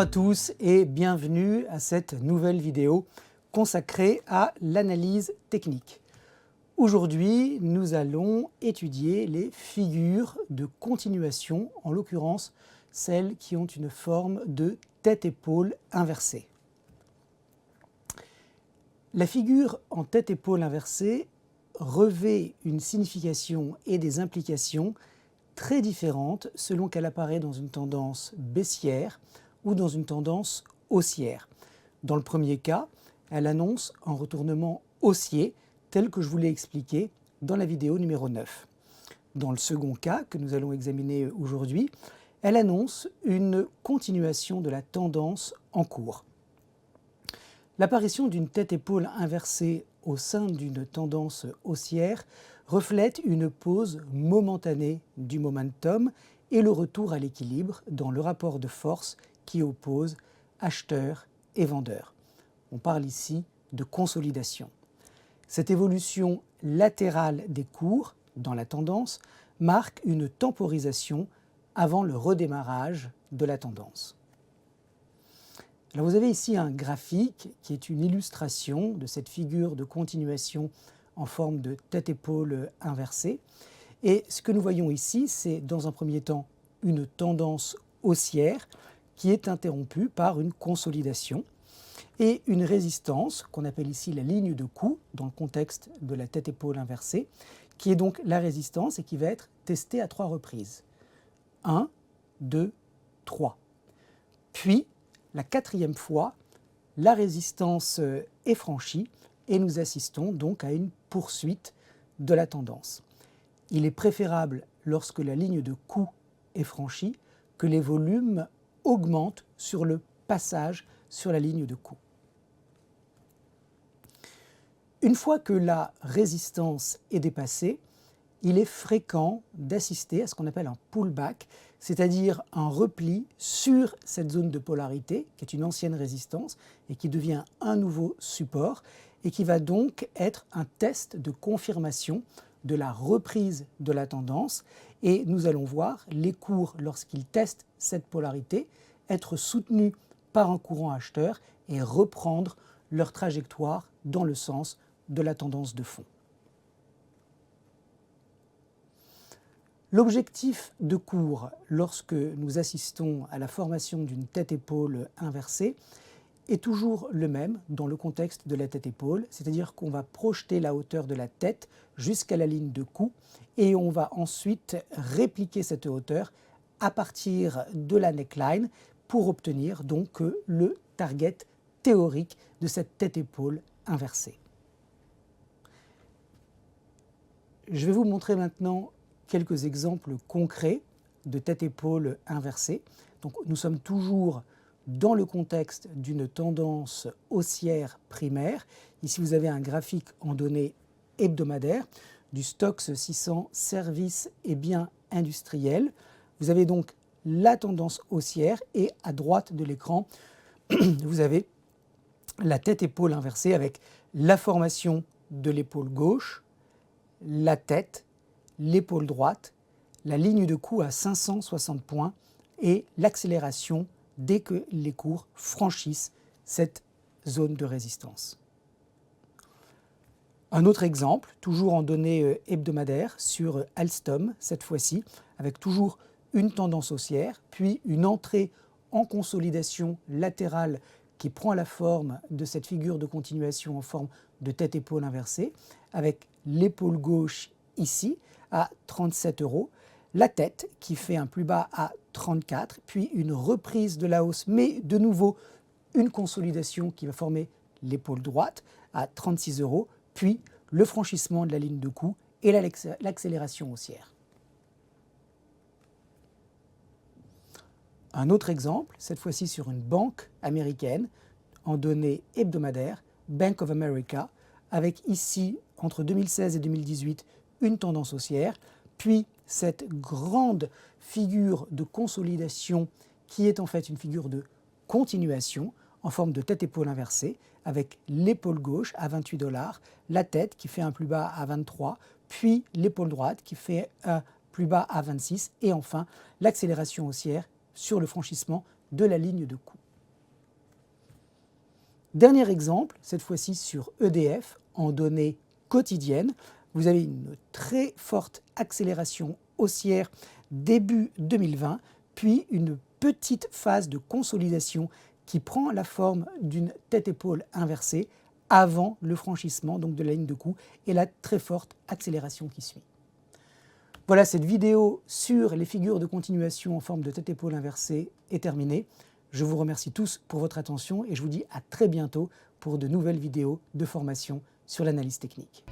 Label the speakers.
Speaker 1: Bonjour à tous et bienvenue à cette nouvelle vidéo consacrée à l'analyse technique. Aujourd'hui, nous allons étudier les figures de continuation, en l'occurrence celles qui ont une forme de tête-épaule inversée. La figure en tête-épaule inversée revêt une signification et des implications très différentes selon qu'elle apparaît dans une tendance baissière ou dans une tendance haussière. Dans le premier cas, elle annonce un retournement haussier tel que je vous l'ai expliqué dans la vidéo numéro 9. Dans le second cas que nous allons examiner aujourd'hui, elle annonce une continuation de la tendance en cours. L'apparition d'une tête-épaule inversée au sein d'une tendance haussière reflète une pause momentanée du momentum et le retour à l'équilibre dans le rapport de force qui oppose acheteurs et vendeurs. On parle ici de consolidation. Cette évolution latérale des cours dans la tendance marque une temporisation avant le redémarrage de la tendance. Alors vous avez ici un graphique qui est une illustration de cette figure de continuation en forme de tête-épaule inversée. Et ce que nous voyons ici, c'est dans un premier temps une tendance haussière qui est interrompue par une consolidation et une résistance qu'on appelle ici la ligne de coup dans le contexte de la tête-épaule inversée, qui est donc la résistance et qui va être testée à 3 reprises. 1, 2, 3. Puis, la 4e fois, la résistance est franchie et nous assistons donc à une poursuite de la tendance. Il est préférable, lorsque la ligne de coup est franchie, que les volumes augmentent sur le passage sur la ligne de coup. Une fois que la résistance est dépassée, il est fréquent d'assister à ce qu'on appelle un pullback, c'est-à-dire un repli sur cette zone de polarité, qui est une ancienne résistance et qui devient un nouveau support, et qui va donc être un test de confirmation de la reprise de la tendance. Et nous allons voir les cours, lorsqu'ils testent cette polarité, être soutenus par un courant acheteur et reprendre leur trajectoire dans le sens de la tendance de fond. L'objectif de cours, lorsque nous assistons à la formation d'une tête-épaule inversée, est toujours le même dans le contexte de la tête-épaule, c'est-à-dire qu'on va projeter la hauteur de la tête jusqu'à la ligne de coup et on va ensuite répliquer cette hauteur à partir de la neckline pour obtenir donc le target théorique de cette tête-épaule inversée. Je vais vous montrer maintenant quelques exemples concrets de tête-épaule inversée. Donc, nous sommes toujours dans le contexte d'une tendance haussière primaire. Ici, vous avez un graphique en données hebdomadaires du Stoxx 600 services et biens industriels. Vous avez donc la tendance haussière et à droite de l'écran, vous avez la tête-épaule inversée avec la formation de l'épaule gauche, la tête, l'épaule droite, la ligne de coup à 560 points et l'accélération dès que les cours franchissent cette zone de résistance. Un autre exemple, toujours en données hebdomadaires, sur Alstom, cette fois-ci, avec toujours une tendance haussière, puis une entrée en consolidation latérale qui prend la forme de cette figure de continuation en forme de tête-épaule inversée, avec l'épaule gauche ici, à 37 €, la tête qui fait un plus bas à 34, puis une reprise de la hausse, mais de nouveau une consolidation qui va former l'épaule droite à 36 €, puis le franchissement de la ligne de coup et l'accélération haussière. Un autre exemple, cette fois-ci sur une banque américaine, en données hebdomadaires, Bank of America, avec ici, entre 2016 et 2018, une tendance haussière, puis cette grande figure de consolidation qui est en fait une figure de continuation en forme de tête-épaule inversée, avec l'épaule gauche à 28 $, la tête qui fait un plus bas à 23, puis l'épaule droite qui fait un plus bas à 26, et enfin l'accélération haussière sur le franchissement de la ligne de coup. Dernier exemple, cette fois-ci sur EDF, en données quotidiennes. Vous avez une très forte accélération haussière début 2020, puis une petite phase de consolidation qui prend la forme d'une tête-épaule inversée avant le franchissement donc de la ligne de coût et la très forte accélération qui suit. Voilà, cette vidéo sur les figures de continuation en forme de tête-épaule inversée est terminée. Je vous remercie tous pour votre attention et je vous dis à très bientôt pour de nouvelles vidéos de formation sur l'analyse technique.